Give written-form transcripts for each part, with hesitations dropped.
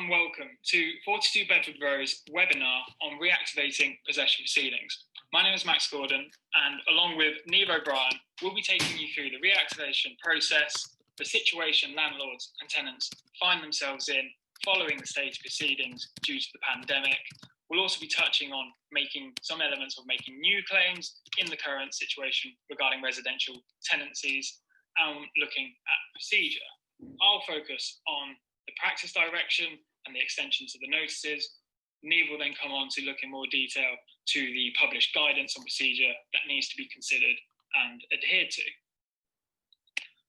and welcome to 42 Bedford Row's webinar on reactivating possession proceedings. My name is Max Gordon, and along with Neve O'Brien, we'll be taking you through the reactivation process, the situation landlords and tenants find themselves in following the state proceedings due to the pandemic. We'll also be touching on making some elements of making new claims in the current situation regarding residential tenancies and looking at procedure. I'll focus on the practice direction and the extension to the notices. Neve will then come on to look in more detail to the published guidance on procedure that needs to be considered and adhered to.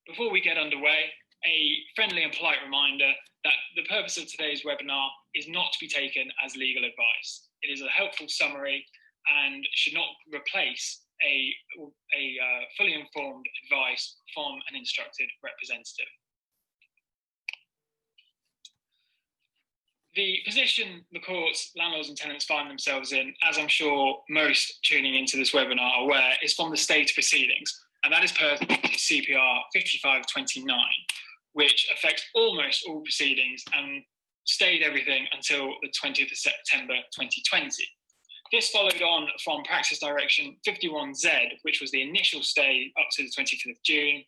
Before we get underway, a friendly and polite reminder that the purpose of today's webinar is not to be taken as legal advice. It is a helpful summary and should not replace a fully informed advice from an instructed representative. The position the courts, landlords and tenants find themselves in, as I'm sure most tuning into this webinar are aware, is from the state proceedings, and that is per CPR 5529, which affects almost all proceedings and stayed everything until the 20th of September 2020. This followed on from Practice Direction 51Z, which was the initial stay up to the 25th of June.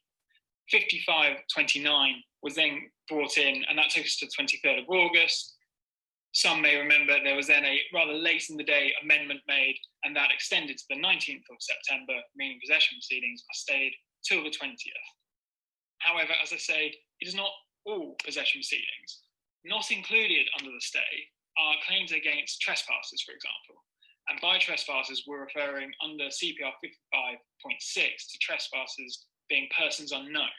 5529 was then brought in, and that took us to the 23rd of August. Some may remember there was then a rather late in the day amendment made, and that extended to the 19th of September, meaning possession proceedings are stayed till the 20th. However, as I say, it is not all possession proceedings. Not included under the stay are claims against trespassers, for example. And by trespassers, we're referring under CPR 55.6 to trespassers being persons unknown.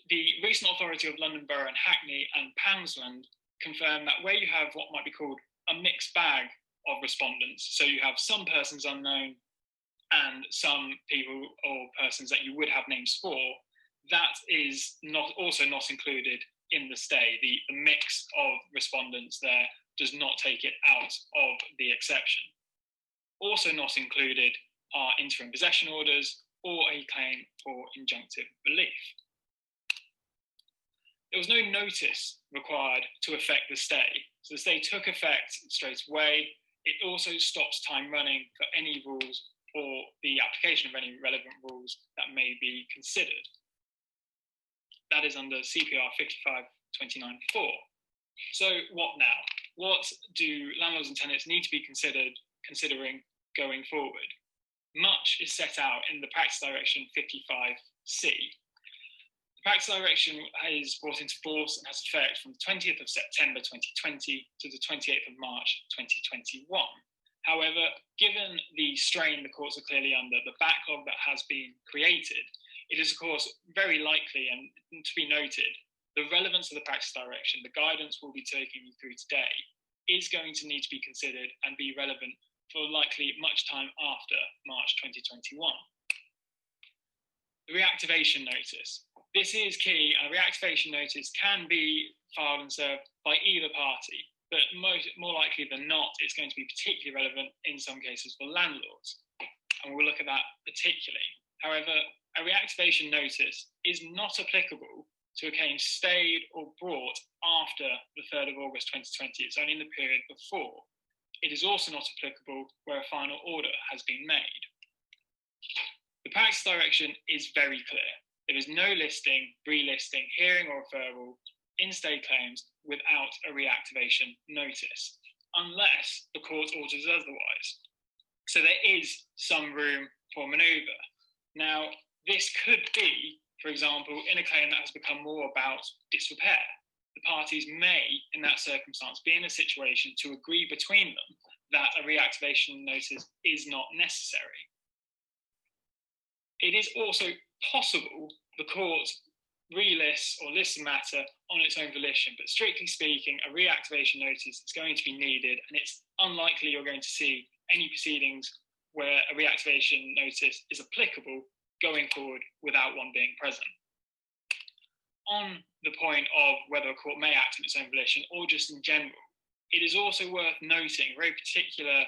The recent authority of London Borough and Hackney and Poundsland confirm that where you have what might be called a mixed bag of respondents, so you have some persons unknown and some people or persons that you would have names for, that is also not included in the stay. The mix of respondents there does not take it out of the exception. Also not included are interim possession orders or a claim for injunctive relief. There was no notice required to effect the stay. So the stay took effect straight away. It also stops time running for any rules or the application of any relevant rules that may be considered. That is under CPR 5529.4. So what now? What do landlords and tenants need to be considering going forward? Much is set out in the Practice Direction 55C. The Practice Direction is brought into force and has effect from the 20th of September 2020 to the 28th of March 2021. However, given the strain the courts are clearly under, the backlog that has been created, it is of course very likely, and to be noted, the relevance of the Practice Direction, the guidance we'll be taking you through today, is going to need to be considered and be relevant for likely much time after March 2021. The reactivation notice. This is key. A reactivation notice can be filed and served by either party, but more likely than not, it's going to be particularly relevant in some cases for landlords. And we'll look at that particularly. However, a reactivation notice is not applicable to a claim stayed or brought after the 3rd of August 2020. It's only in the period before. It is also not applicable where a final order has been made. The Practice Direction is very clear. There is no listing, relisting, hearing or referral in stay claims without a reactivation notice, unless the court orders otherwise. So there is some room for manoeuvre. Now, this could be, for example, in a claim that has become more about disrepair. The parties may, in that circumstance, be in a situation to agree between them that a reactivation notice is not necessary. It is also possible the court relists or lists a matter on its own volition, but strictly speaking, a reactivation notice is going to be needed, and it's unlikely you're going to see any proceedings where a reactivation notice is applicable going forward without one being present. On the point of whether a court may act on its own volition or just in general, it is also worth noting a very particular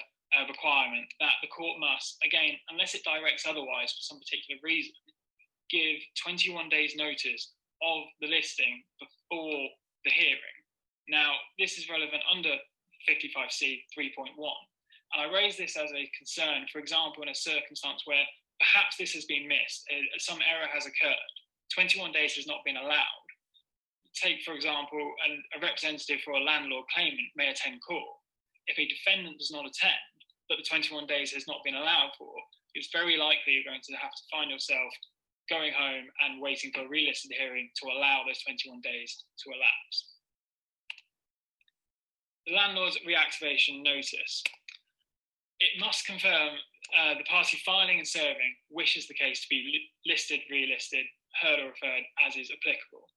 requirement that the court must, again, unless it directs otherwise for some particular reason, give 21 days notice of the listing before the hearing. Now, this is relevant under 55C 3.1, and I raise this as a concern, for example, in a circumstance where perhaps this has been missed, some error has occurred, 21 days has not been allowed. Take, for example, a representative for a landlord claimant may attend court. If a defendant does not attend, but the 21 days has not been allowed for, it's very likely you're going to have to find yourself going home and waiting for a relisted hearing to allow those 21 days to elapse. The landlord's reactivation notice. It must confirm the party filing and serving wishes the case to be listed, relisted, heard or referred as is applicable.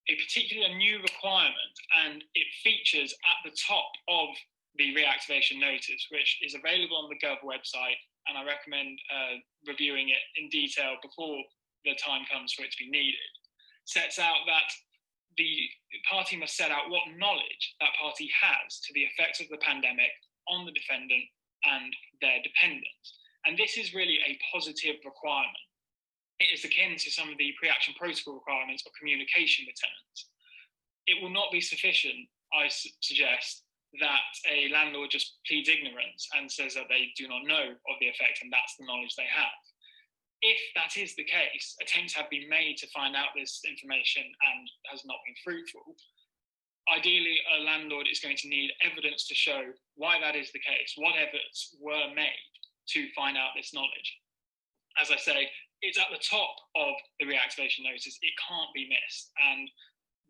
A particular new requirement, and it features at the top of the reactivation notice, which is available on the Gov website, and I recommend reviewing it in detail before the time comes for it to be needed, sets out that the party must set out what knowledge that party has to the effects of the pandemic on the defendant and their dependents. And this is really a positive requirement. It is akin to some of the pre-action protocol requirements of communication with tenants. It will not be sufficient, I suggest, that a landlord just pleads ignorance and says that they do not know of the effect and that's the knowledge they have. If that is the case, attempts have been made to find out this information and has not been fruitful. Ideally, a landlord is going to need evidence to show why that is the case, what efforts were made to find out this knowledge. As I say, it's at the top of the reactivation notice, it can't be missed. And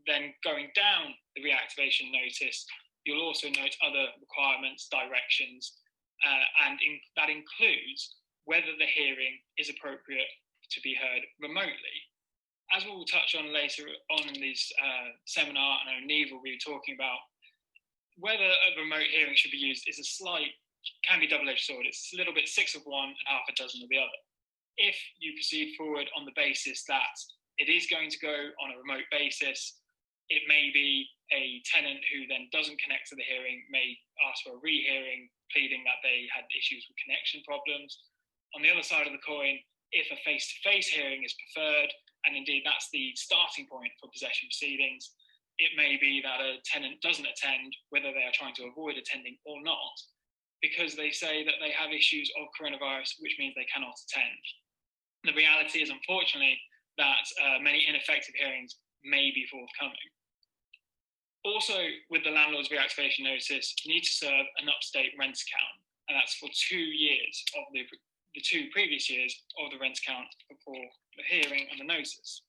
then going down the reactivation notice, you'll also note other requirements, directions, and that includes whether the hearing is appropriate to be heard remotely. As we will touch on later on in this seminar, and Neve will be talking about, whether a remote hearing should be used is can be double-edged sword. It's a little bit 6 of one and half a dozen of the other. If you proceed forward on the basis that it is going to go on a remote basis, it may be a tenant who then doesn't connect to the hearing, may ask for a rehearing, pleading that they had issues with connection problems. On the other side of the coin, if a face-to-face hearing is preferred, and indeed that's the starting point for possession proceedings, it may be that a tenant doesn't attend, whether they are trying to avoid attending or not, because they say that they have issues of coronavirus, which means they cannot attend. The reality is, unfortunately, that many ineffective hearings may be forthcoming. Also, with the landlord's reactivation notice, you need to serve an up-to-date rent account, and that's for 2 years of the 2 previous years of the rent account before the hearing and the notice.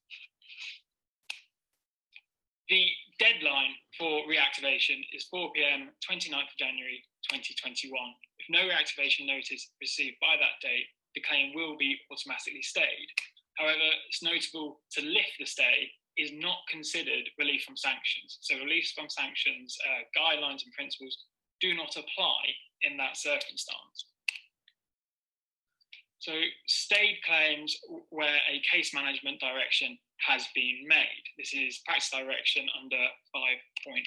The deadline for reactivation is 4 p.m. 29th of January 2021. If no reactivation notice received by that date, the claim will be automatically stayed. However, it's notable to lift the stay is not considered relief from sanctions. So relief from sanctions guidelines and principles do not apply in that circumstance. So stayed claims where a case management direction has been made. This is practice direction under 5.1.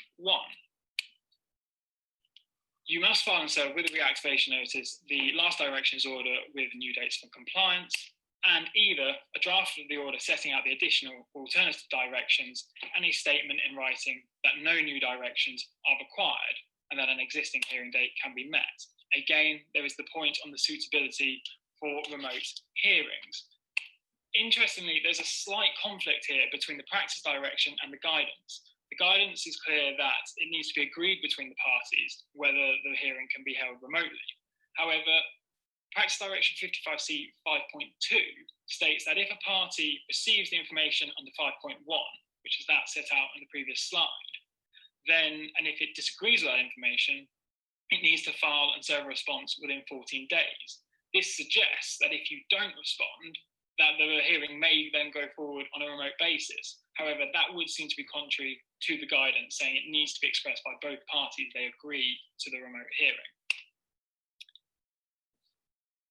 You must file and serve with a reactivation notice the last directions order with new dates for compliance, and either a draft of the order setting out the additional alternative directions and a statement in writing that no new directions are required and that an existing hearing date can be met. Again, there is the point on the suitability for remote hearings. Interestingly, there's a slight conflict here between the practice direction and the guidance. The guidance is clear that it needs to be agreed between the parties whether the hearing can be held remotely. However, practice direction 55C 5.2 states that if a party receives the information under 5.1, which is that set out in the previous slide, then, and if it disagrees with that information, it needs to file and serve a response within 14 days. This suggests that if you don't respond, that the hearing may then go forward on a remote basis. However, that would seem to be contrary to the guidance, saying it needs to be expressed by both parties they agree to the remote hearing.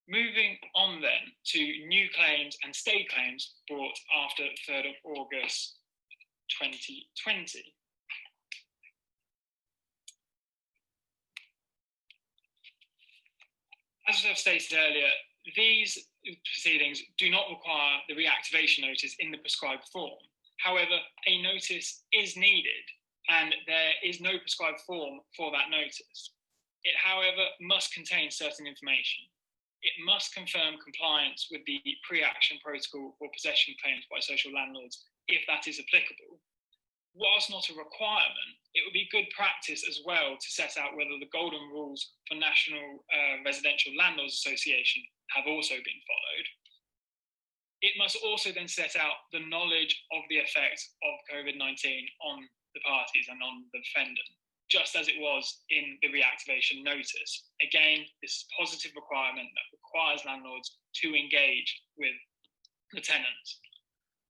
Moving on then to new claims and stayed claims brought after 3rd of August 2020. As I've stated earlier, these proceedings do not require the reactivation notice in the prescribed form. However, a notice is needed and there is no prescribed form for that notice. It, however, must contain certain information. It must confirm compliance with the pre-action protocol for possession claims by social landlords, if that is applicable. Whilst not a requirement, it would be good practice as well to set out whether the golden rules for National Residential Landlords Association have also been followed. It must also then set out the knowledge of the effects of COVID-19 on the parties and on the defendant, just as it was in the reactivation notice. Again, this is a positive requirement that requires landlords to engage with the tenant.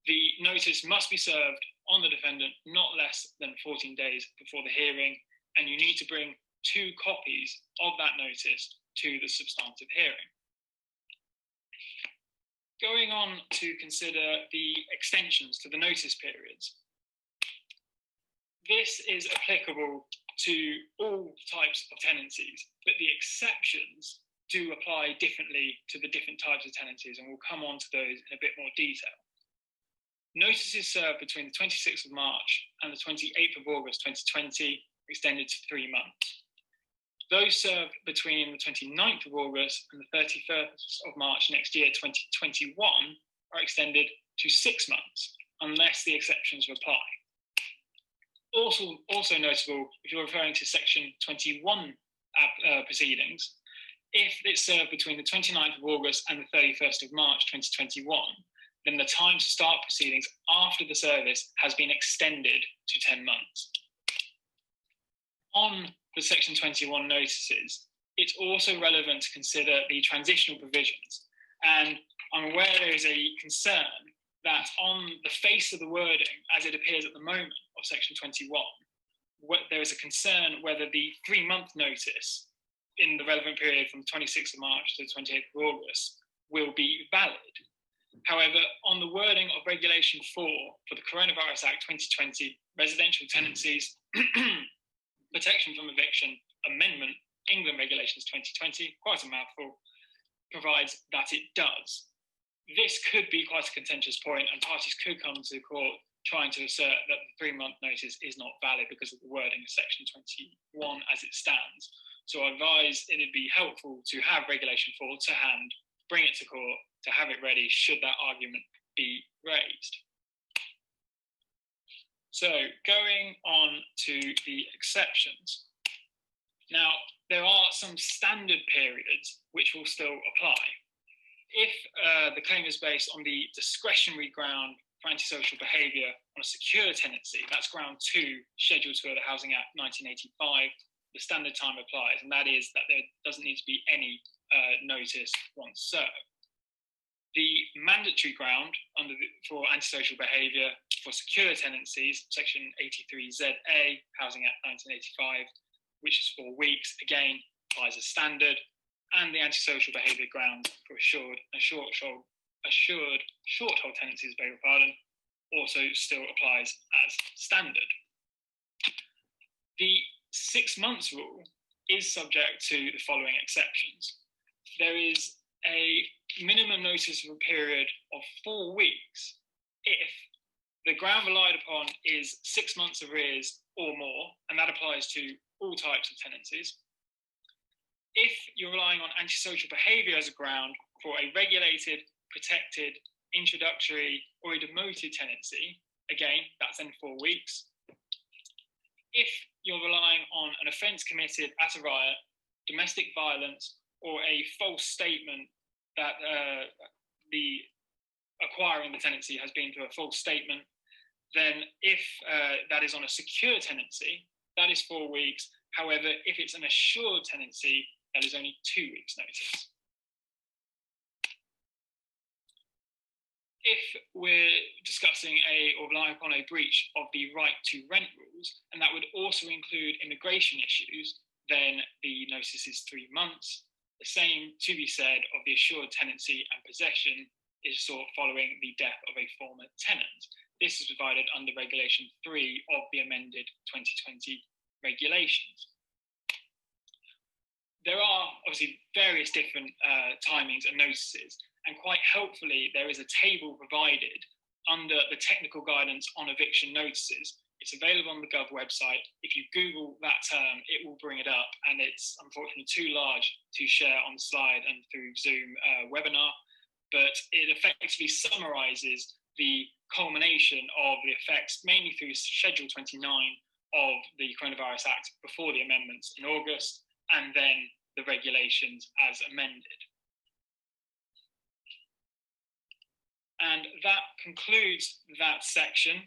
The notice must be served on the defendant not less than 14 days before the hearing, and you need to bring 2 copies of that notice to the substantive hearing. Going on to consider the extensions to the notice periods. This is applicable to all types of tenancies, but the exceptions do apply differently to the different types of tenancies, and we'll come on to those in a bit more detail. Notices served between the 26th of March and the 28th of August 2020 extended to 3 months. Those served between the 29th of August and the 31st of March next year, 2021, are extended to 6 months, unless the exceptions apply. Also notable, if you're referring to Section 21 proceedings, if it's served between the 29th of August and the 31st of March 2021, then the time to start proceedings after the service has been extended to 10 months. On the Section 21 notices, it's also relevant to consider the transitional provisions. And I'm aware there is a concern that on the face of the wording, as it appears at the moment of Section 21, there is a concern whether the 3-month notice in the relevant period from the 26th of March to the 28th of August will be valid. However, on the wording of Regulation 4 for the Coronavirus Act 2020, Residential Tenancies, Protection from Eviction Amendment, England Regulations 2020, quite a mouthful, provides that it does. This could be quite a contentious point, and parties could come to court trying to assert that the 3-month notice is not valid because of the wording of Section 21 as it stands. So I advise it would be helpful to have Regulation 4 to hand, bring it to court, to have it ready should that argument be raised. So going on to the exceptions. Now, there are some standard periods which will still apply. If the claim is based on the discretionary ground for antisocial behaviour on a secure tenancy, that's ground 2, Schedule 2 of the Housing Act 1985, the standard time applies, and that is that there doesn't need to be any notice once served. The mandatory ground for antisocial behaviour for secure tenancies, Section 83ZA, Housing Act 1985, which is 4 weeks, again, applies as standard, and the antisocial behaviour ground for assured short hold tenancies, beg your pardon, also still applies as standard. The 6 months rule is subject to the following exceptions. There is a minimum notice of a period of 4 weeks if the ground relied upon is 6 months arrears or more, and that applies to all types of tenancies. If you're relying on antisocial behaviour as a ground for a regulated, protected, introductory, or a demoted tenancy, again, that's then 4 weeks. If you're relying on an offence committed at a riot, domestic violence, or a false statement that the acquiring the tenancy has been through a false statement, then if that is on a secure tenancy, that is 4 weeks. However, if it's an assured tenancy, that is only 2 weeks' notice. If we're discussing or relying upon a breach of the right to rent rules, and that would also include immigration issues, then the notice is 3 months. The same to be said of the assured tenancy and possession is sought following the death of a former tenant. This is provided under Regulation 3 of the amended 2020 regulations. There are obviously various different timings and notices, and quite helpfully, there is a table provided under the technical guidance on eviction notices It's available on the Gov website. If you Google that term, it will bring it up, and it's unfortunately too large to share on the slide and through Zoom webinar, but it effectively summarises the culmination of the effects, mainly through Schedule 29 of the Coronavirus Act before the amendments in August, and then the regulations as amended. And that concludes that section.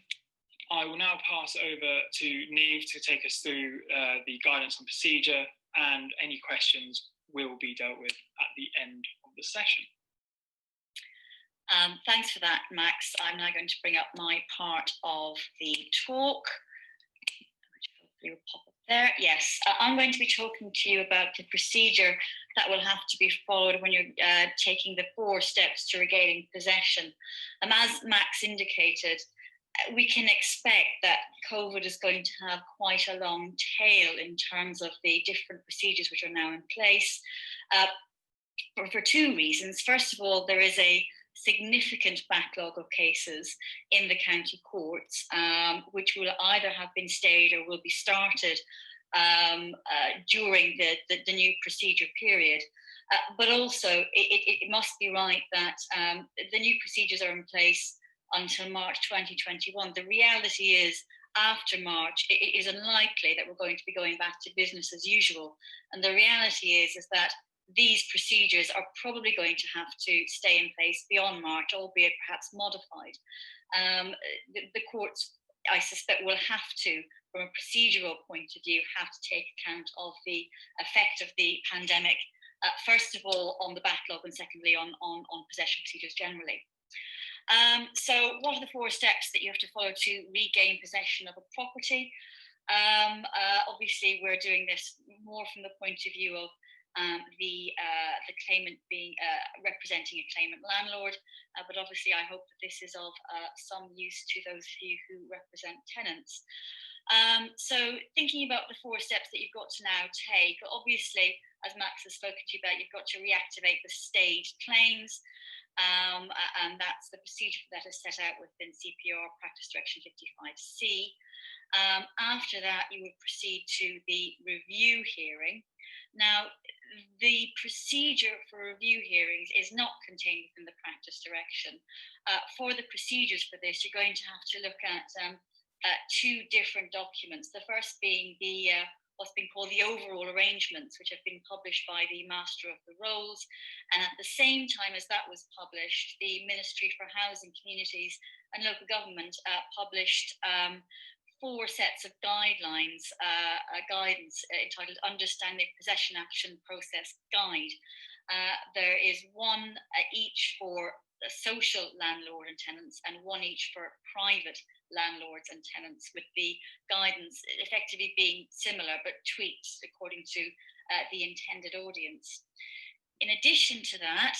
I will now pass over to Niamh to take us through the guidance on procedure, and any questions will be dealt with at the end of the session. Thanks for that, Max. I'm now going to bring up my part of the talk, which hopefully will pop up there. Yes, I'm going to be talking to you about the procedure that will have to be followed when you're taking the 4 steps to regaining possession. As Max indicated, we can expect that COVID is going to have quite a long tail in terms of the different procedures which are now in place, for 2 reasons. First of all, there is a significant backlog of cases in the county courts, which will either have been stayed or will be started during the new procedure period. But also, it must be right that the new procedures are in place until March 2021. The reality is, after March, it is unlikely that we're going to be going back to business as usual. And the reality is that these procedures are probably going to have to stay in place beyond March, albeit perhaps modified. The courts, I suspect, will have to, from a procedural point of view, have to take account of the effect of the pandemic, first of all on the backlog, and secondly on possession procedures generally. So what are the 4 steps that you have to follow to regain possession of a property? Obviously, we're doing this more from the point of view of the claimant being representing a claimant landlord, but obviously I hope that this is of some use to those of you who represent tenants. So thinking about the 4 steps that you've got to now take, obviously, as Max has spoken to you about, you've got to reactivate the stayed claims, and that's the procedure that is set out within CPR Practice Direction 55C. After that, you would proceed to the review hearing. Now, the procedure for review hearings is not contained within the practice direction. For the procedures for this, you're going to have to look at 2 different documents. The first being the what's been called the overall arrangements, which have been published by the Master of the Rolls. And at the same time as that was published, the Ministry for Housing, Communities and Local Government published 4 sets of guidelines, guidance entitled Understanding Possession Action Process Guide. There is 1 each for social landlord and tenants, and 1 each for private landlords and tenants, with the guidance effectively being similar but tweaked according to the intended audience. In addition to that,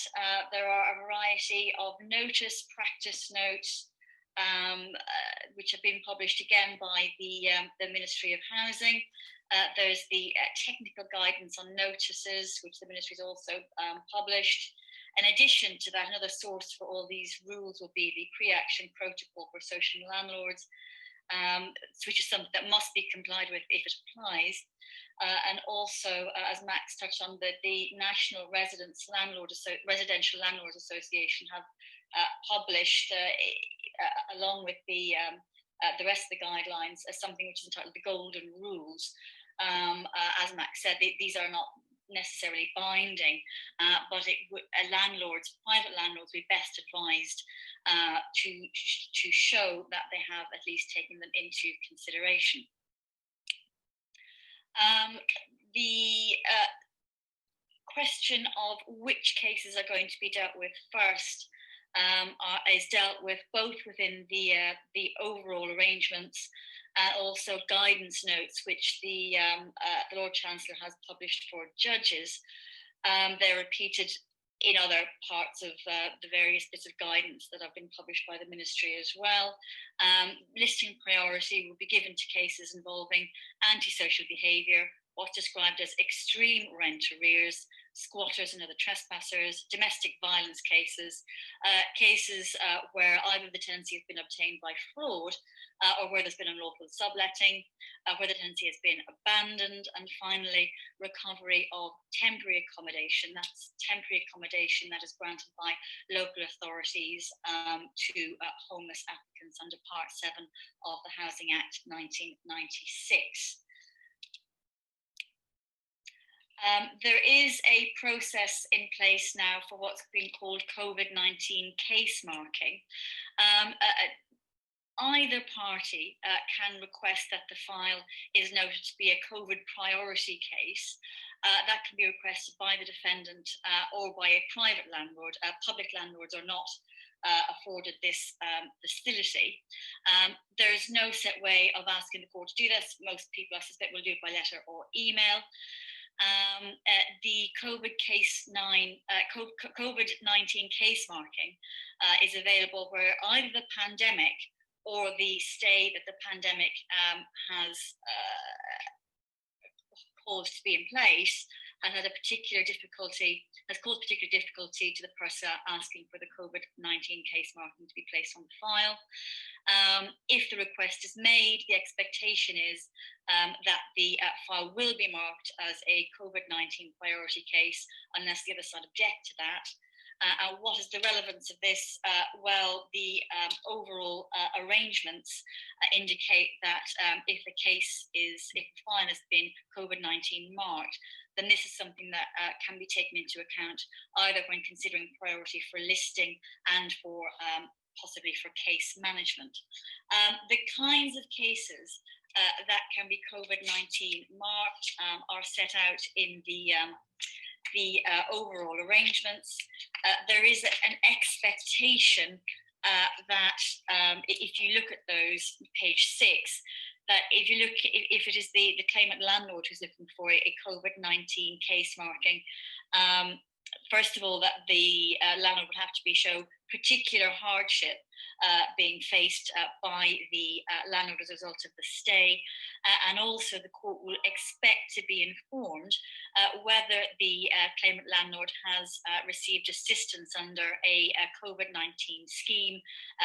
there are a variety of notice, practice notes, which have been published again by the Ministry of Housing. There's the technical guidance on notices, which the Ministry has also published. In addition to that, another source for all these rules will be the pre-action protocol for social landlords, which is something that must be complied with if it applies. And also, as Max touched on, the National Residential Landlords Association have published, along with the rest of the guidelines, something which is entitled the Golden Rules. As Max said, these are not necessarily binding, but private landlords would be best advised to show that they have at least taken them into consideration. The question of which cases are going to be dealt with first is dealt with both within the overall arrangements and also guidance notes, which the Lord Chancellor has published for judges. They're repeated in other parts of the various bits of guidance that have been published by the Ministry as well. Listing priority will be given to cases involving antisocial behaviour, what's described as extreme rent arrears, squatters and other trespassers, domestic violence cases, cases where either the tenancy has been obtained by fraud or where there's been unlawful subletting, where the tenancy has been abandoned, and finally, recovery of temporary accommodation. That's temporary accommodation that is granted by local authorities to homeless applicants under Part 7 of the Housing Act 1996. There is a process in place now for what's been called COVID-19 case marking. Either party can request that the file is noted to be a COVID priority case. That can be requested by the defendant or by a private landlord. Public landlords are not afforded this facility. There's no set way of asking the court to do this. Most people, I suspect, will do it by letter or email. The COVID-19 case marking is available where either the pandemic or the stay that the pandemic has caused to be in place has had a particular difficulty, has caused particular difficulty to the person asking for the COVID-19 case marking to be placed on the file. If the request is made, the expectation is that the file will be marked as a COVID-19 priority case unless the other side object to that. And what is the relevance of this? Well, the overall arrangements indicate that if the file has been COVID-19 marked, then this is something that can be taken into account either when considering priority for listing and for possibly for case management. The kinds of cases that can be COVID-19 marked are set out in the overall arrangements. There is an expectation that if you look at those, page 6, that if it is the claimant landlord who's looking for a COVID-19 case marking, first of all, that the landlord would have to show particular hardship being faced by the landlord as a result of the stay, and also the court will expect to be informed whether the claimant landlord has received assistance under a COVID-19 scheme,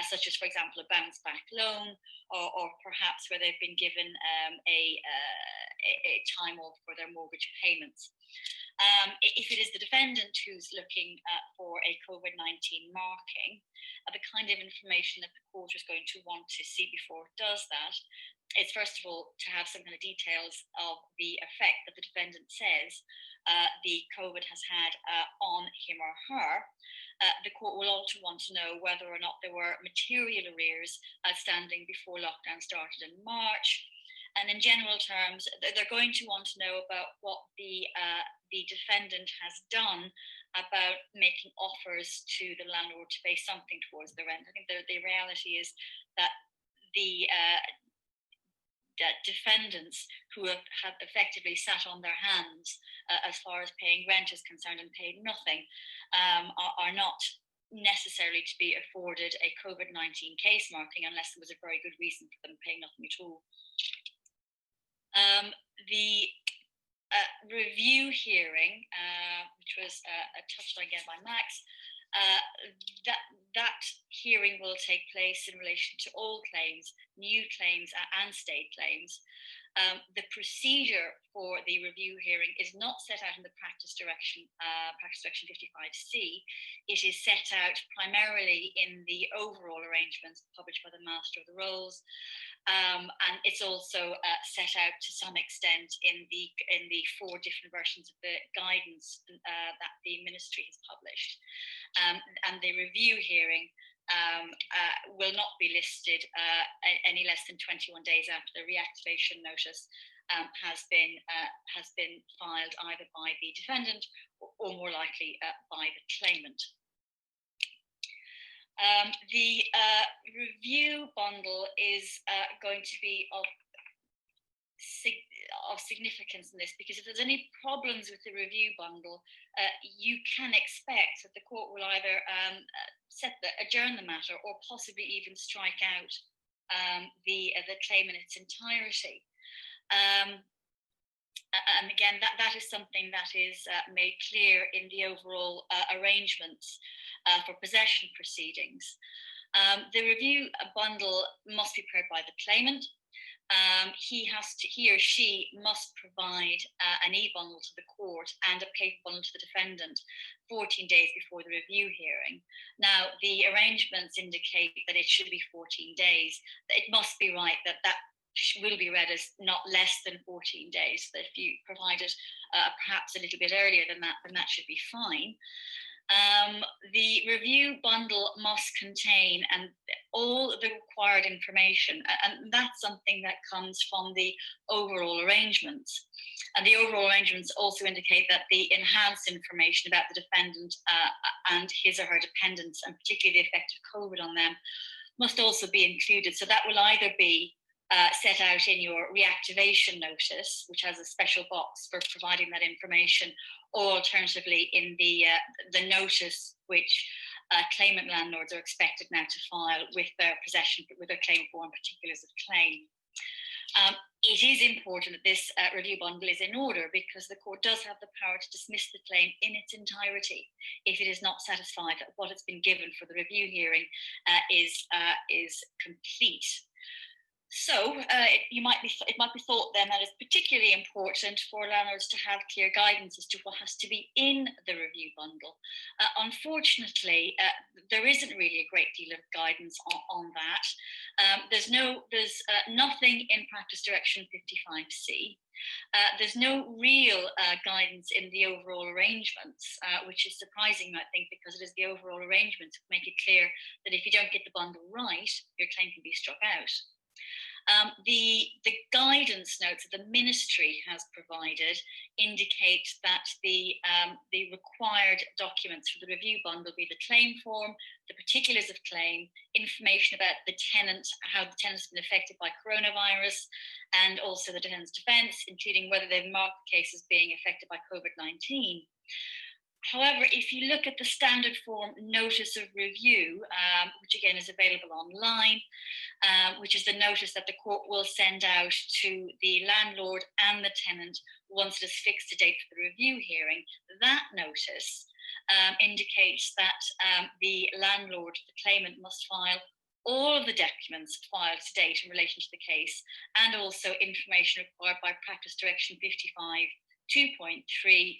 such as, for example, a bounce back loan, or perhaps where they've been given a time off for their mortgage payments. If it is the defendant who's looking for a COVID-19 marking, the kind of information that the court is going to want to see before it does that is, first of all, to have some kind of details of the effect that the defendant says the COVID has had on him or her. The court will also want to know whether or not there were material arrears outstanding before lockdown started in March. And in general terms, they're going to want to know about what the defendant has done about making offers to the landlord to pay something towards the rent. I think the reality is that the defendants who have effectively sat on their hands as far as paying rent is concerned and paid nothing are not necessarily to be afforded a COVID-19 case marking unless there was a very good reason for them paying nothing at all. The review hearing, which was touched on again by Max, that hearing will take place in relation to all claims, new claims and state claims. The procedure for the review hearing is not set out in the Practice Direction 55C. It is set out primarily in the overall arrangements published by the Master of the Rolls. And it's also set out to some extent in the 4 different versions of the guidance that the Ministry has published. And the review hearing will not be listed any less than 21 days after the reactivation notice has been filed either by the defendant or more likely by the claimant. The review bundle is going to be of significance in this, because if there's any problems with the review bundle, you can expect that the court will either adjourn the matter or possibly even strike out the claim in its entirety. And again, that is something that is made clear in the overall arrangements for possession proceedings. The review bundle must be prepared by the claimant. He or she must provide an e-bundle to the court and a paper bundle to the defendant 14 days before the review hearing. Now, the arrangements indicate that it should be 14 days. It must be right that will be read as not less than 14 days. So if you provide it perhaps a little bit earlier than that should be fine. The review bundle must contain all the required information, and that's something that comes from the overall arrangements. And the overall arrangements also indicate that the enhanced information about the defendant and his or her dependents, and particularly the effect of COVID on them, must also be included. So that will either be set out in your reactivation notice, which has a special box for providing that information, or alternatively in the notice which claimant landlords are expected now to file with their possession, with their claim form, particulars of claim. It is important that this review bundle is in order, because the court does have the power to dismiss the claim in its entirety if it is not satisfied that what has been given for the review hearing is complete. So it might be thought then that it's particularly important for landlords to have clear guidance as to what has to be in the review bundle. Unfortunately, there isn't really a great deal of guidance on that. There's nothing in Practice Direction 55C. There's no real guidance in the overall arrangements, which is surprising, I think, because it is the overall arrangements that make it clear that if you don't get the bundle right, your claim can be struck out. The guidance notes that the ministry has provided indicate that the required documents for the review bundle be the claim form, the particulars of claim, information about the tenant, how the tenant's been affected by coronavirus, and also the tenant's defence, including whether they've marked the case as being affected by COVID-19. However, if you look at the standard form notice of review, which again is available online, which is the notice that the court will send out to the landlord and the tenant once it has fixed a date for the review hearing, that notice indicates that the landlord, the claimant, must file all of the documents filed to date in relation to the case, and also information required by Practice Direction 55 2.3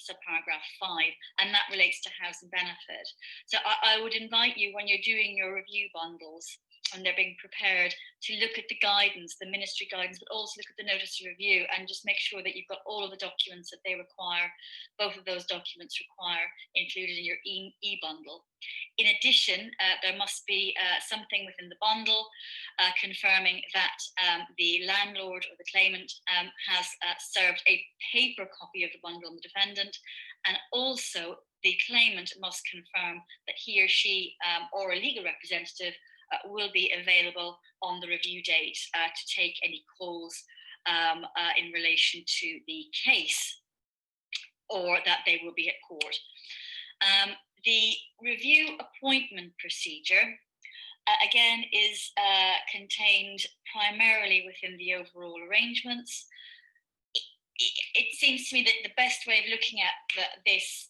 subparagraph 5, and that relates to housing benefit. So I would invite you, when you're doing your review bundles and they're being prepared, to look at the guidance, the ministry guidance, but also look at the notice of review, and just make sure that you've got all of the documents that they require, both of those documents require, included in your e-bundle. In addition, there must be something within the bundle confirming that the landlord or the claimant has served a paper copy of the bundle on the defendant, and also the claimant must confirm that he or she or a legal representative will be available on the review date to take any calls in relation to the case, or that they will be at court. The review appointment procedure, again, is contained primarily within the overall arrangements. It seems to me that the best way of looking at this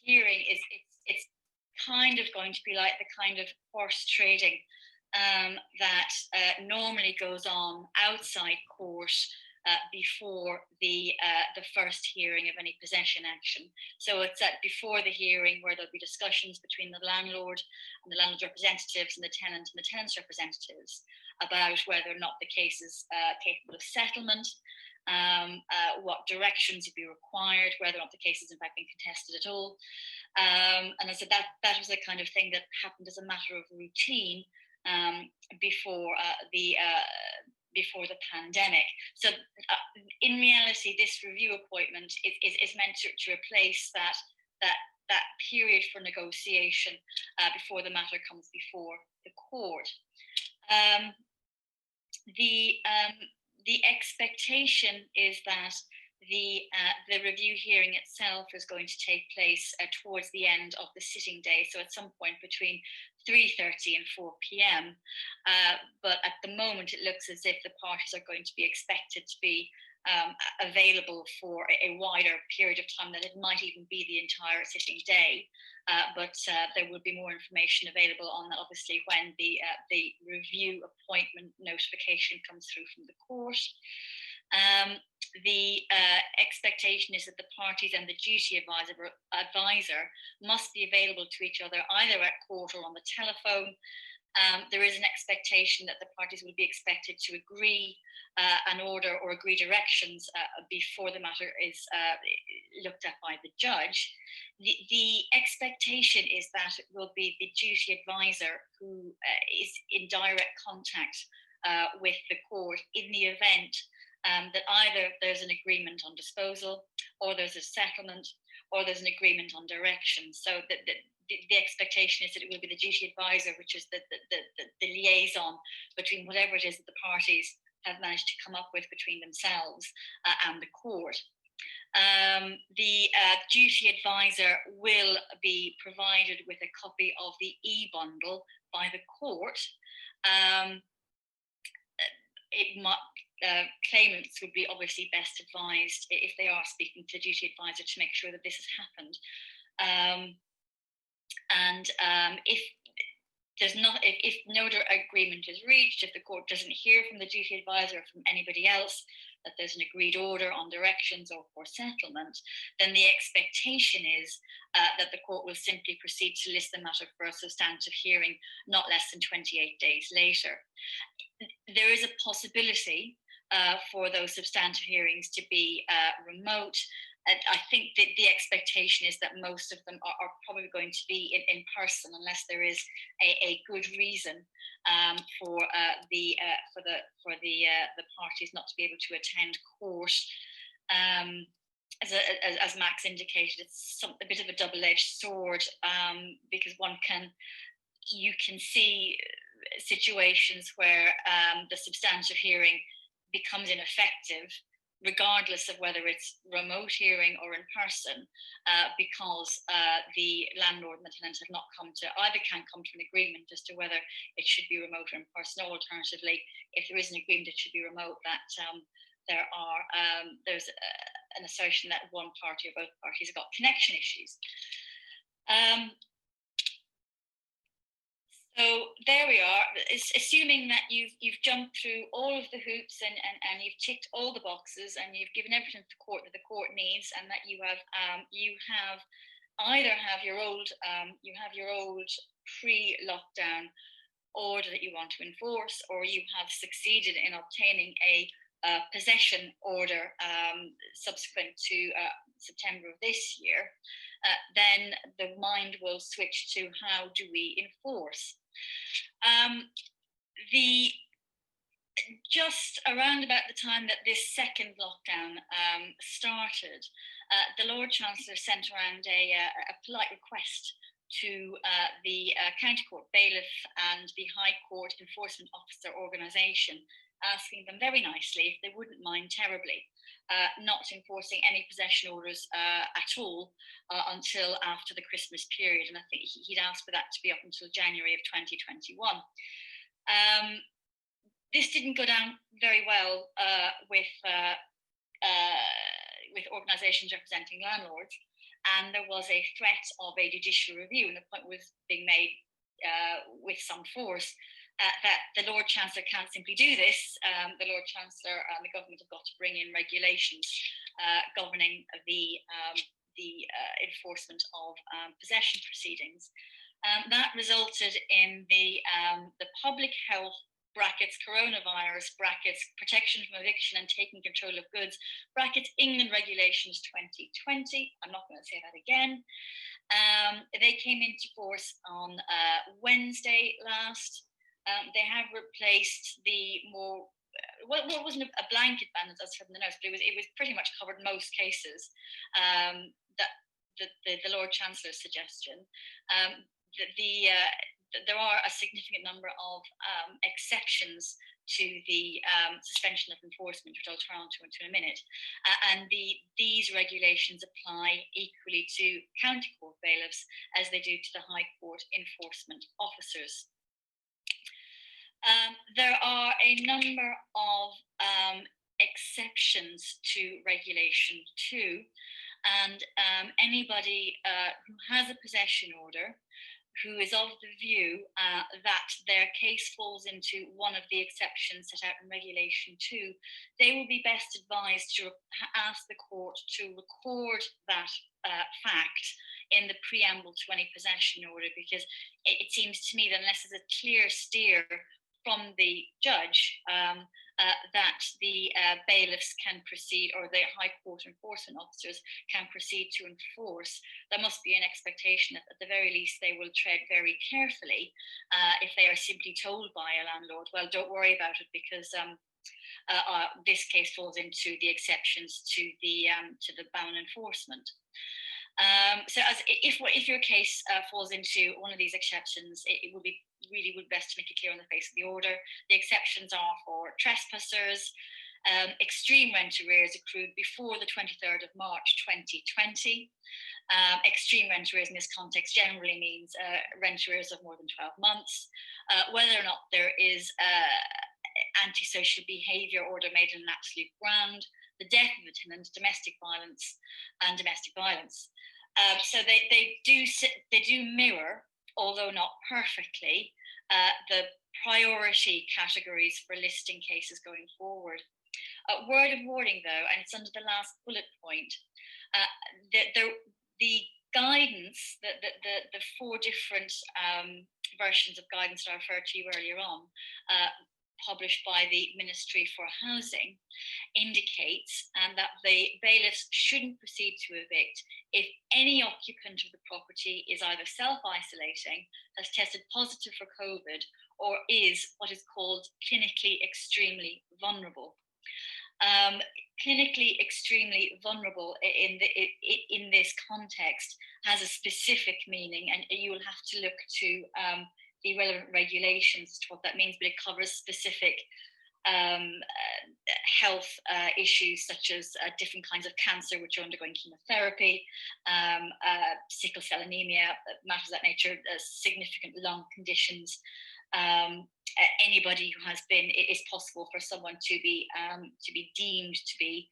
hearing is it's kind of going to be like the kind of horse trading that normally goes on outside court before the first hearing of any possession action. So it's before the hearing where there'll be discussions between the landlord and the landlord's representatives and the tenant's representatives about whether or not the case is capable of settlement, what directions would be required, whether or not the case is in fact being contested at all. And I said that was the kind of thing that happened as a matter of routine before the pandemic. So in reality, this review appointment is meant to replace that period for negotiation before the matter comes before the court. The expectation is that the review hearing itself is going to take place towards the end of the sitting day, so at some point between 3:30 and 4 p.m. But at the moment, it looks as if the parties are going to be expected to be available for a wider period of time, that it might even be the entire sitting day. But there will be more information available on that, obviously, when the review appointment notification comes through from the court. The expectation is that the parties and the duty advisor must be available to each other either at court or on the telephone. There is an expectation that the parties will be expected to agree an order or agree directions before the matter is looked at by the judge. The expectation is that it will be the duty advisor who is in direct contact with the court in the event that either there's an agreement on disposal, or there's a settlement, or there's an agreement on direction. So the expectation is that it will be the duty advisor, which is the liaison between whatever it is that the parties have managed to come up with between themselves and the court. The duty advisor will be provided with a copy of the e-bundle by the court. Claimants would be obviously best advised, if they are speaking to the duty advisor, to make sure that this has happened. If no agreement is reached, if the court doesn't hear from the duty advisor or from anybody else that there's an agreed order on directions or for settlement, then the expectation is that the court will simply proceed to list the matter for a substantive hearing not less than 28 days later. There is a possibility for those substantive hearings to be remote. And I think that the expectation is that most of them are probably going to be in person, unless there is a good reason for the parties not to be able to attend court. As Max indicated, it's a bit of a double-edged sword, because you can see situations where the substantive hearing becomes ineffective, regardless of whether it's remote hearing or in person, because the landlord and the tenant have not can't come to an agreement as to whether it should be remote or in person, or alternatively, if there is an agreement it should be remote, that there's an assertion that one party or both parties have got connection issues. So there we are. Assuming that you've jumped through all of the hoops and you've ticked all the boxes and you've given everything to the court that the court needs, and that you have your old pre-lockdown order that you want to enforce, or you have succeeded in obtaining a possession order subsequent to September of this year, then the mind will switch to how do we enforce. Just around about the time that this second lockdown started, the Lord Chancellor sent around a polite request to the County Court Bailiff and the High Court Enforcement Officer organisation, asking them very nicely if they wouldn't mind terribly not enforcing any possession orders at all until after the Christmas period. And I think he'd asked for that to be up until January of 2021. This didn't go down very well with organisations representing landlords, and there was a threat of a judicial review, and the point was being made with some force that the Lord Chancellor can't simply do this. The Lord Chancellor and the government have got to bring in regulations governing the enforcement of possession proceedings. That resulted in the public health brackets coronavirus brackets protection from eviction and taking control of goods brackets England regulations 2020. I'm not going to say that again. They came into force on Wednesday last. They have replaced the more, well, it wasn't a blanket ban as from the notes, but it was pretty much covered most cases. That the Lord Chancellor's suggestion. There are a significant number of exceptions to the suspension of enforcement, which I'll turn on to in a minute. And these regulations apply equally to county court bailiffs as they do to the High Court enforcement officers. There are a number of exceptions to Regulation 2, and anybody who has a possession order who is of the view that their case falls into one of the exceptions set out in Regulation 2, they will be best advised to ask the court to record that fact in the preamble to any possession order, because it seems to me that unless there's a clear steer from the judge that the bailiffs can proceed, or the High Court enforcement officers can proceed to enforce, there must be an expectation that at the very least they will tread very carefully if they are simply told by a landlord, well, don't worry about it because this case falls into the exceptions to the bound enforcement. So if your case falls into one of these exceptions, it would be really best to make it clear on the face of the order. The exceptions are for trespassers, extreme rent arrears accrued before the 23rd of March 2020. Extreme rent arrears in this context generally means rent arrears of more than 12 months. Whether or not there is antisocial behaviour order made in an absolute ground, the death of a tenant, domestic violence, and domestic violence. So they do mirror, although not perfectly, the priority categories for listing cases going forward. Word of warning, though, and it's under the last bullet point, the guidance, the four different versions of guidance that I referred to earlier on, published by the Ministry for Housing, indicates that the bailiffs shouldn't proceed to evict if any occupant of the property is either self-isolating, has tested positive for COVID, or is what is called clinically extremely vulnerable. Clinically extremely vulnerable in this context has a specific meaning, and you will have to look to the relevant regulations to what that means, but it covers specific health issues such as different kinds of cancer which are undergoing chemotherapy, sickle cell anemia, matters of that nature, significant lung conditions. Anybody who has been, it is possible for someone to be deemed to be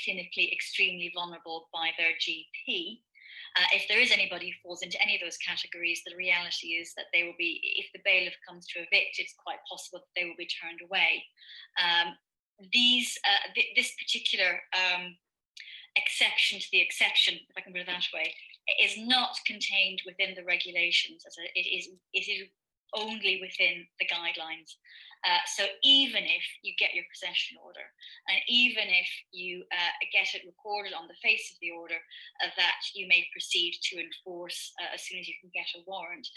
clinically extremely vulnerable by their GP. If there is anybody who falls into any of those categories, the reality is that they will be, if the bailiff comes to evict, it's quite possible that they will be turned away. This particular exception to the exception, if I can put it that way, is not contained within the regulations. It is only within the guidelines. So even if you get your possession order, and even if you get it recorded on the face of the order that you may proceed to enforce as soon as you can get a warrant,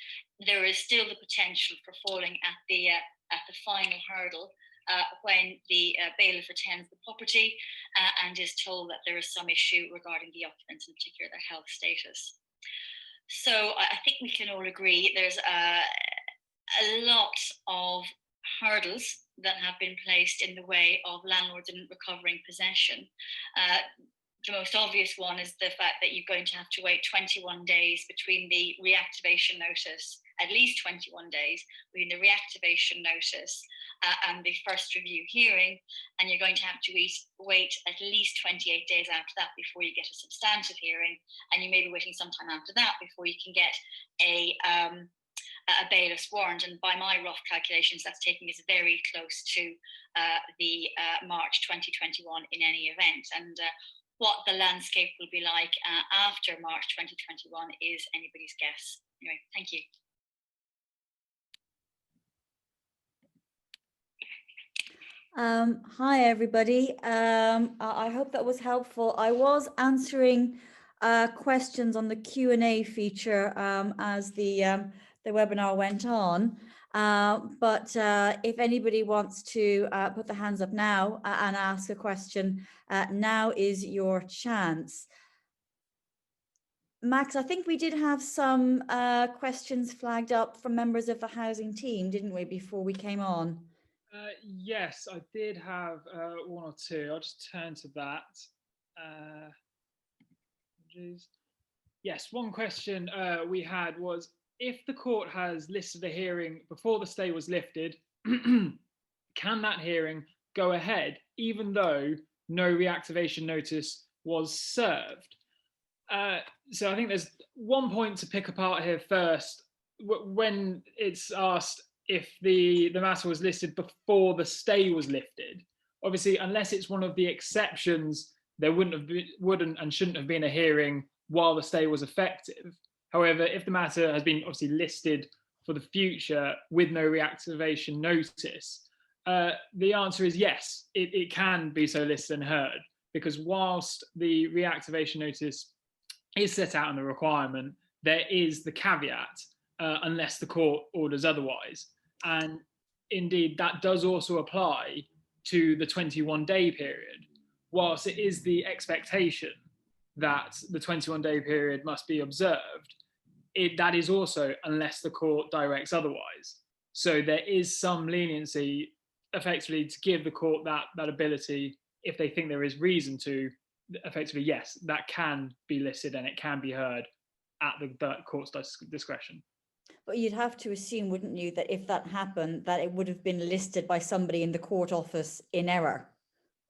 there is still the potential for falling at the final hurdle when the bailiff attends the property and is told that there is some issue regarding the occupants, in particular their health status. So I think we can all agree there's a lot of hurdles that have been placed in the way of landlords in recovering possession. The most obvious one is the fact that you're going to have to wait 21 days between the reactivation notice, at least 21 days between the reactivation notice and the first review hearing, and you're going to have to wait at least 28 days after that before you get a substantive hearing, and you may be waiting some time after that before you can get a bailiff's warrant. And by my rough calculations, that's taking us very close to the March 2021 in any event. And what the landscape will be like after March 2021 is anybody's guess. Anyway, thank you. Hi, everybody. I hope that was helpful. I was answering questions on the Q&A feature as the webinar went on. But if anybody wants to put their hands up now and ask a question, now is your chance. Max, I think we did have some questions flagged up from members of the housing team, didn't we, before we came on? Yes, I did have one or two. I'll just turn to that. Yes, one question we had was, if the court has listed a hearing before the stay was lifted, can that hearing go ahead, even though no reactivation notice was served. So I think there's one point to pick apart here first. When it's asked if the matter was listed before the stay was lifted, obviously, unless it's one of the exceptions, there wouldn't and shouldn't have been a hearing while the stay was effective. However, if the matter has been obviously listed for the future with no reactivation notice, the answer is yes, it can be so listed and heard, because whilst the reactivation notice is set out in the requirement, there is the caveat, unless the court orders otherwise. And indeed, that does also apply to the 21-day period. Whilst it is the expectation that the 21-day period must be observed, that is also unless the court directs otherwise. So there is some leniency effectively to give the court that ability, if they think there is reason to, effectively, yes, that can be listed and it can be heard at the court's discretion. But you'd have to assume, wouldn't you, that if that happened, that it would have been listed by somebody in the court office in error.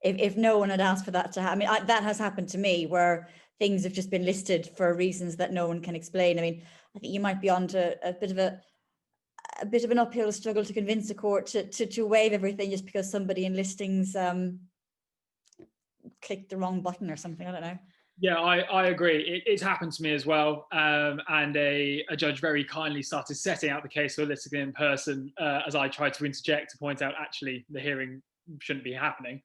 If no one had asked for that to happen. I mean, that has happened to me, where things have just been listed for reasons that no one can explain. I mean, I think you might be on to a bit of an uphill struggle to convince the court to waive everything just because somebody in listings clicked the wrong button or something. I don't know. Yeah, I agree. It's happened to me as well. And a judge very kindly started setting out the case for listing in person as I tried to interject to point out actually the hearing shouldn't be happening.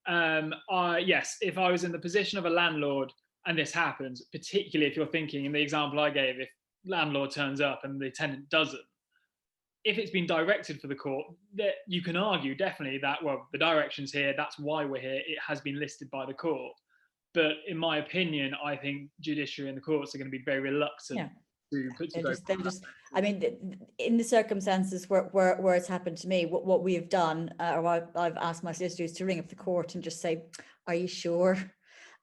Yes, if I was in the position of a landlord and this happens, particularly if you're thinking in the example I gave, if landlord turns up and the tenant doesn't, if it's been directed for the court, that you can argue definitely that, well, the direction's here, that's why we're here, it has been listed by the court. But in my opinion, I think judiciary and the courts are going to be very reluctant I mean, in the circumstances where it's happened to me, what we have done, or I've asked my solicitors to ring up the court and just say, are you sure?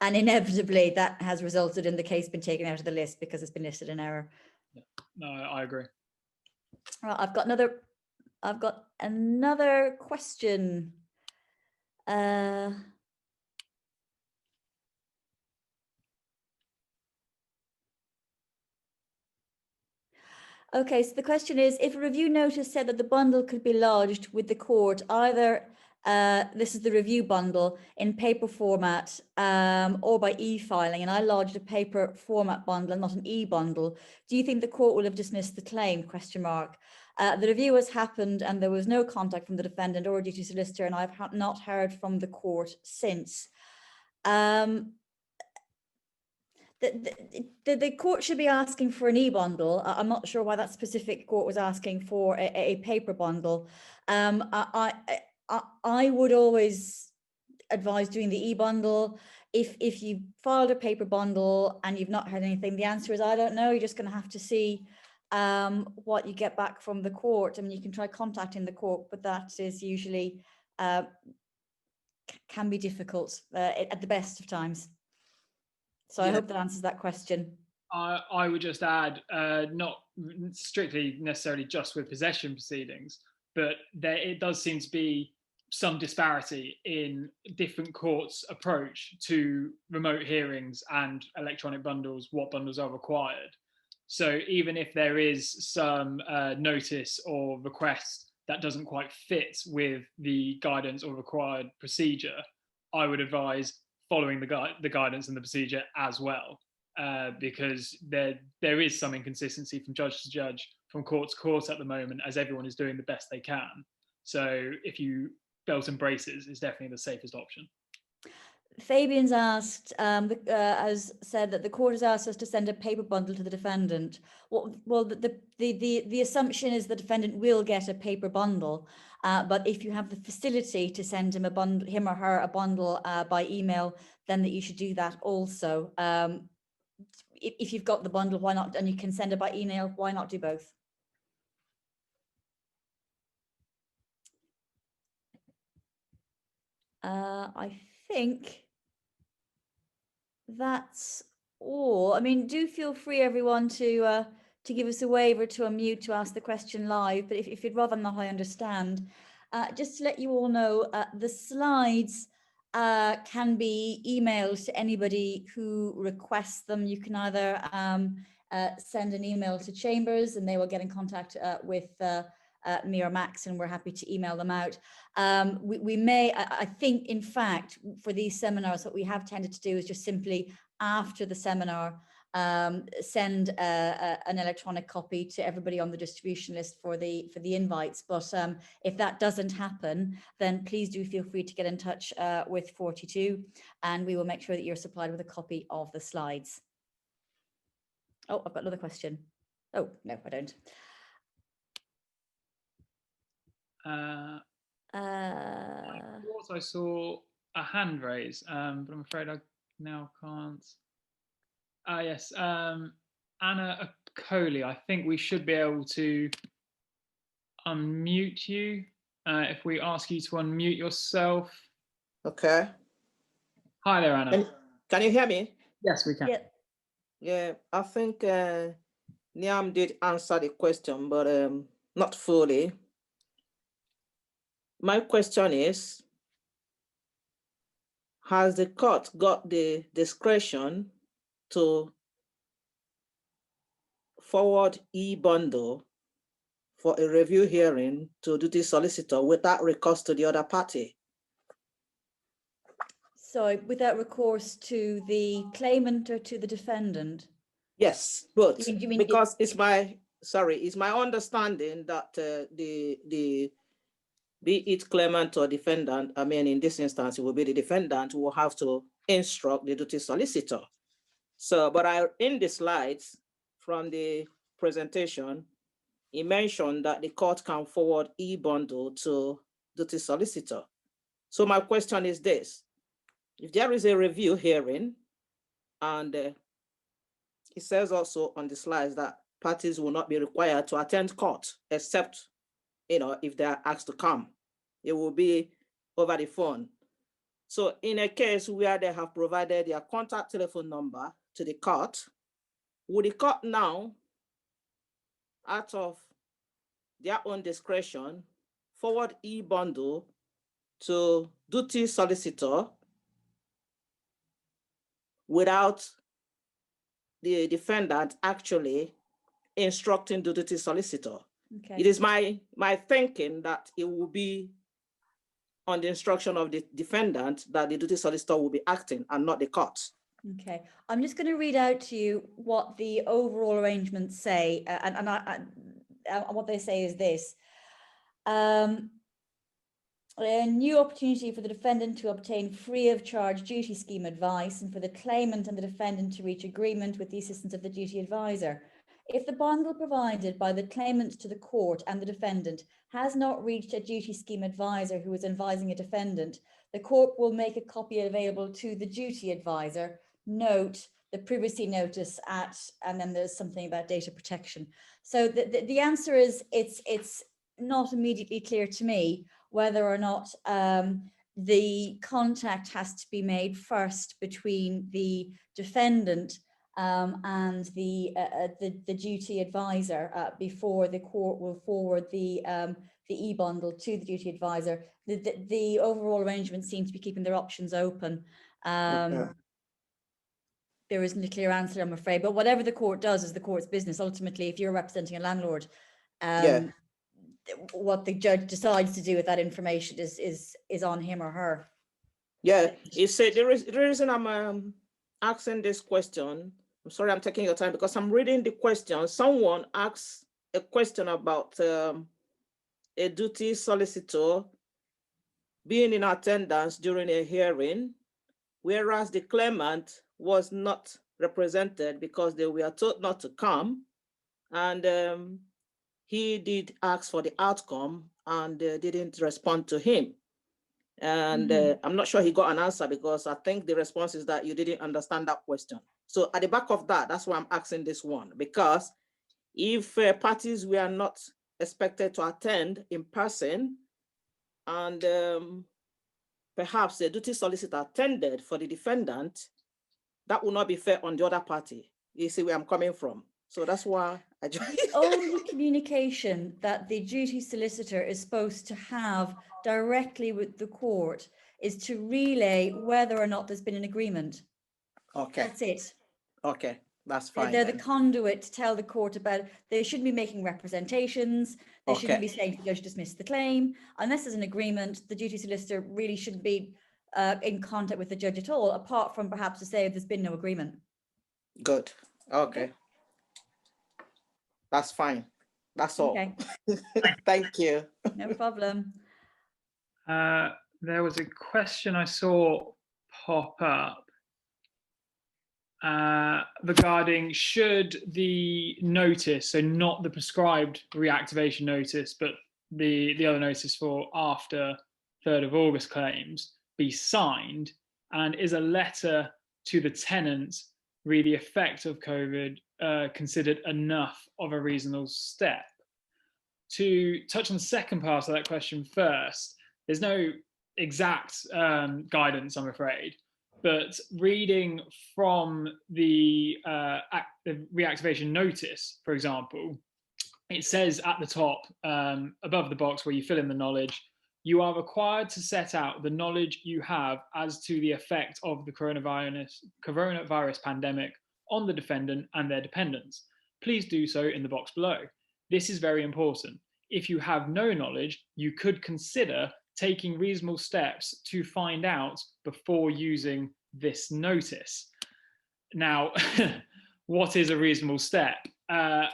And inevitably that has resulted in the case being taken out of the list because it's been listed in error. Yeah. No, I agree. Right, I've got another question. Okay, so the question is, if a review notice said that the bundle could be lodged with the court, either this is the review bundle in paper format or by e-filing, and I lodged a paper format bundle and not an e-bundle, do you think the court will have dismissed the claim? The review has happened and there was no contact from the defendant or duty solicitor, and I've not heard from the court since. The court should be asking for an e-bundle. I'm not sure why that specific court was asking for a paper bundle. I would always advise doing the e-bundle. If you filed a paper bundle and you've not heard anything, the answer is I don't know. You're just going to have to see what you get back from the court. I mean, you can try contacting the court, but that is usually can be difficult at the best of times. So I hope that answers that question. I would just add, not strictly necessarily just with possession proceedings, but it does seem to be some disparity in different courts' approach to remote hearings and electronic bundles, what bundles are required. So even if there is some notice or request that doesn't quite fit with the guidance or required procedure, I would advise following the guidance and the procedure as well, because there is some inconsistency from judge to judge, from court to court at the moment, as everyone is doing the best they can. So if you belt and braces is definitely the safest option. Fabian's asked, has said that the court has asked us to send a paper bundle to the defendant. Well, the assumption is the defendant will get a paper bundle, but if you have the facility to send him or her a bundle by email, then that you should do that also. If you've got the bundle, why not? And you can send it by email, why not do both? I think that's all. I mean, do feel free, everyone, to give us a wave or to unmute to ask the question live. But if you'd rather not, I understand. Just to let you all know, the slides can be emailed to anybody who requests them. You can either send an email to Chambers and they will get in contact with me or Max, and we're happy to email them out. We may, I think, in fact, for these seminars, what we have tended to do is just simply after the seminar, send an electronic copy to everybody on the distribution list for the invites. But if that doesn't happen, then please do feel free to get in touch with 42, and we will make sure that you're supplied with a copy of the slides. Oh, I've got another question. Oh, no, I don't. I thought I saw a hand raise, but I'm afraid I now can't. Yes, Anna Coley, I think we should be able to unmute you if we ask you to unmute yourself. Okay. Hi there, Anna. Can you hear me? Yes, we can. Yeah, I think Niam did answer the question, but not fully. My question is, has the court got the discretion to forward e-bundle for a review hearing to duty solicitor without recourse to the other party? So without recourse to the claimant or to the defendant? Yes, but You mean because it's my understanding that be it claimant or defendant, I mean, in this instance, it will be the defendant who will have to instruct the duty solicitor. So, but in the slides from the presentation, he mentioned that the court can forward e-bundle to duty solicitor. So my question is this: if there is a review hearing, and it says also on the slides that parties will not be required to attend court except, if they are asked to come, it will be over the phone. So in a case where they have provided their contact telephone number to the court, would the court now, out of their own discretion, forward e-bundle to duty solicitor without the defendant actually instructing the duty solicitor? Okay. It is my thinking that it will be on the instruction of the defendant that the duty solicitor will be acting and not the court. Okay, I'm just going to read out to you what the overall arrangements say, and what they say is this. A new opportunity for the defendant to obtain free of charge duty scheme advice, and for the claimant and the defendant to reach agreement with the assistance of the duty advisor. If the bundle provided by the claimant to the court and the defendant has not reached a duty scheme advisor who is advising a defendant, the court will make a copy available to the duty advisor. Note the privacy notice and then there's something about data protection. So the answer is it's not immediately clear to me whether or not the contact has to be made first between the defendant and the duty advisor before the court will forward the e-bundle to the duty advisor. The overall arrangement seems to be keeping their options open. Okay. There isn't a clear answer, I'm afraid, but whatever the court does is the court's business. Ultimately, if you're representing a landlord, what the judge decides to do with that information is on him or her. Yeah, it's the reason I'm asking this question. I'm sorry, I'm taking your time because I'm reading the question. Someone asks a question about a duty solicitor being in attendance during a hearing, whereas the claimant was not represented because they were told not to come, and he did ask for the outcome and didn't respond to him. And I'm not sure he got an answer because I think the response is that you didn't understand that question. So at the back of that, that's why I'm asking this one, because if parties were not expected to attend in person and perhaps the duty solicitor attended for the defendant, that will not be fair on the other party. You see where I'm coming from. So that's why I just... The only communication that the duty solicitor is supposed to have directly with the court is to relay whether or not there's been an agreement. Okay, That's it. okay, that's fine They're the then. conduit to tell the court about, they shouldn't be making representations. They shouldn't Okay. be saying to the judge, dismiss the claim. Unless there's an agreement, the duty solicitor really shouldn't be in contact with the judge at all, apart from perhaps to say there's been no agreement. Good. Okay. That's fine. That's all. Okay, Thank you. no problem. There was a question I saw pop up regarding should the notice, so not the prescribed reactivation notice, but the other notice for after 3rd of August claims, be signed, and is a letter to the tenant re the effect of COVID considered enough of a reasonable step? To touch on the second part of that question first, there's no exact guidance, I'm afraid, but reading from the reactivation notice, for example, it says at the top, above the box where you fill in the knowledge, you are required to set out the knowledge you have as to the effect of the coronavirus pandemic on the defendant and their dependents. Please do so in the box below. This is very important. If you have no knowledge, you could consider taking reasonable steps to find out before using this notice. Now, what is a reasonable step? I'm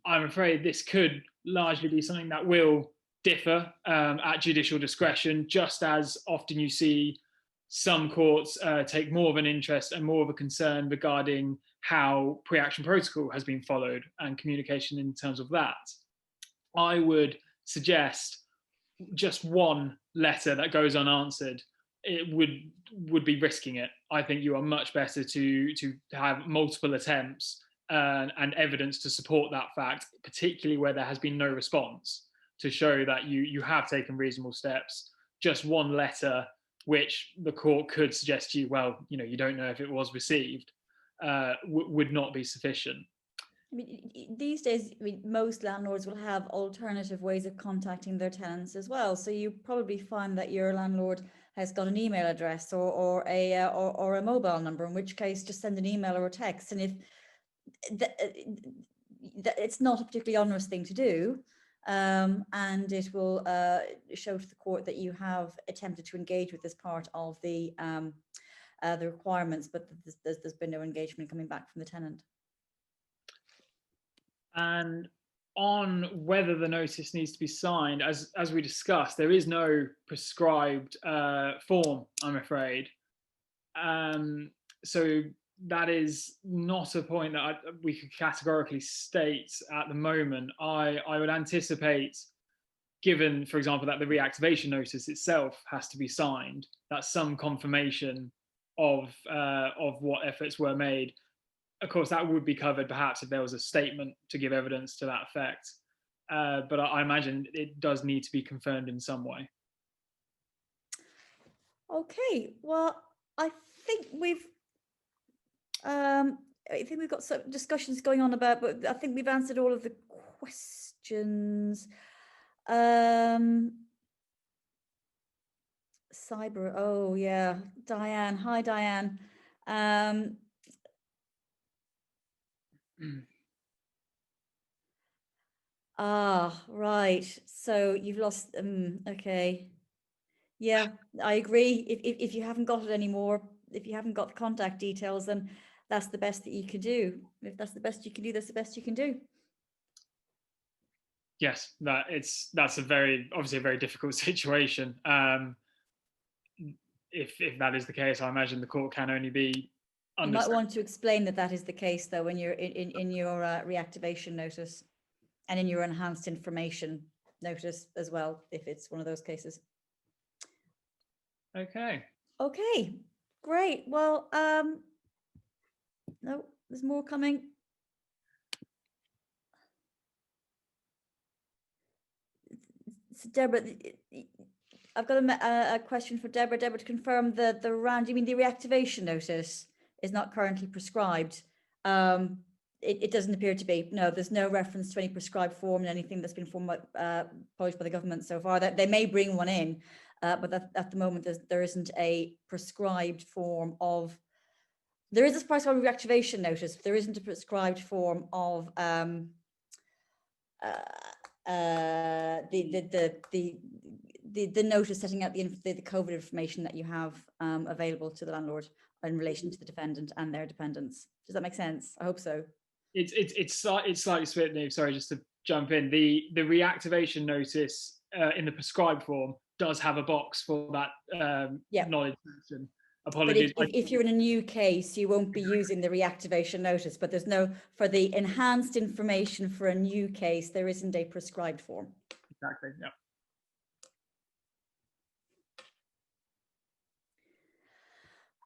afraid this could largely be something that will differ at judicial discretion, just as often you see some courts take more of an interest and more of a concern regarding how pre-action protocol has been followed and communication in terms of that. I would suggest just one letter that goes unanswered, it would be risking it. I think you are much better to have multiple attempts and evidence to support that fact, particularly where there has been no response, to show that you have taken reasonable steps. Just one letter, which the court could suggest to you, well, you don't know if it was received, would not be sufficient. I mean, these days, most landlords will have alternative ways of contacting their tenants as well. So you probably find that your landlord has got an email address or a mobile number, in which case just send an email or a text. And if it's not a particularly onerous thing to do, and it will show to the court that you have attempted to engage with this part of the requirements, but there's been no engagement coming back from the tenant. And on whether the notice needs to be signed, as we discussed, there is no prescribed form, I'm afraid. So that is not a point that we could categorically state at the moment. I would anticipate, given, for example, that the reactivation notice itself has to be signed, that some confirmation of what efforts were made. Of course, that would be covered perhaps if there was a statement to give evidence to that effect. But I imagine it does need to be confirmed in some way. Okay, well, I think we've got some discussions going on about, but I think we've answered all of the questions. Cyber, oh yeah, Diane. Hi, Diane. Right. So you've lost. Okay. Yeah, I agree. If you haven't got it anymore, if you haven't got the contact details, then that's the best that you can do. If that's the best you can do, that's the best you can do. Yes, that's obviously a very difficult situation. If that is the case, I imagine the court can only be. You might want to explain that is the case, though, when you're in your reactivation notice and in your enhanced information notice as well, if it's one of those cases. Okay. Okay, great. Well, no, there's more coming. So Deborah, I've got a question for Deborah. Deborah, to confirm you mean the reactivation notice is not currently prescribed. it doesn't appear to be. No, there's no reference to any prescribed form in anything that's been published by the government so far. That they may bring one in, but at the moment there isn't a prescribed form of. There is a prescribed reactivation notice. But there isn't a prescribed form of the notice setting out the COVID information that you have available to the landlord in relation to the defendant and their dependents. Does that make sense? I hope so. It's slightly split, Niamh. Sorry, just to jump in. The reactivation notice in the prescribed form does have a box for that knowledge section. Apologies. But if you're in a new case, you won't be using the reactivation notice, but there's no, for the enhanced information for a new case, there isn't a prescribed form. Exactly, yeah.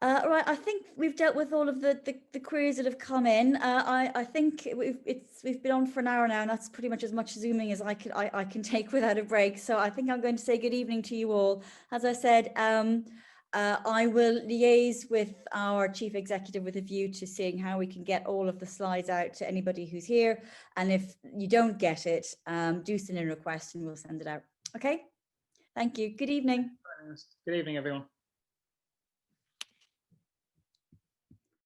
Right, I think we've dealt with all of the queries that have come in. I think we've been on for an hour now, and that's pretty much as much Zooming as I can take without a break. So I think I'm going to say good evening to you all. As I said, I will liaise with our chief executive with a view to seeing how we can get all of the slides out to anybody who's here. And if you don't get it, do send in a request and we'll send it out. Okay. Thank you. Good evening. Good evening, everyone.